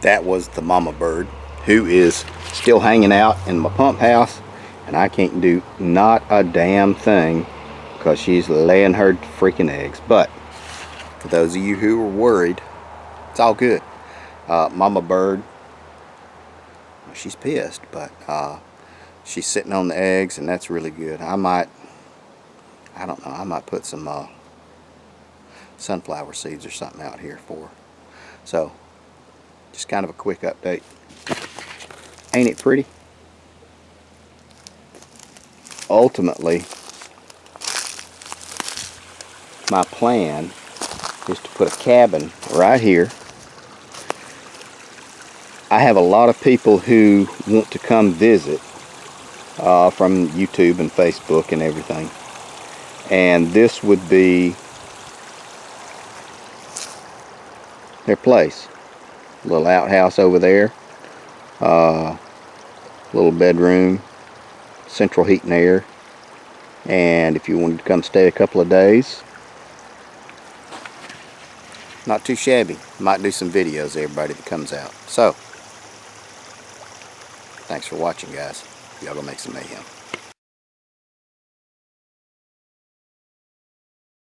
That was the mama bird, who is still hanging out in my pump house, and I can't do not a damn thing because she's laying her freaking eggs. But for those of you who are worried, it's all good. Mama bird, she's pissed, but she's sitting on the eggs, and that's really good. I don't know, I might put some sunflower seeds or something out here for her. So just kind of a quick update. Ain't it pretty? Ultimately, my plan is to put a cabin right here. I have a lot of people who want to come visit from YouTube and Facebook and everything, and this would be their place. Little outhouse over there, little bedroom, central heat and air, and if you wanted to come stay a couple of days, not too shabby. Might do some videos, everybody that comes out. So thanks for watching, guys. Y'all gonna make some mayhem.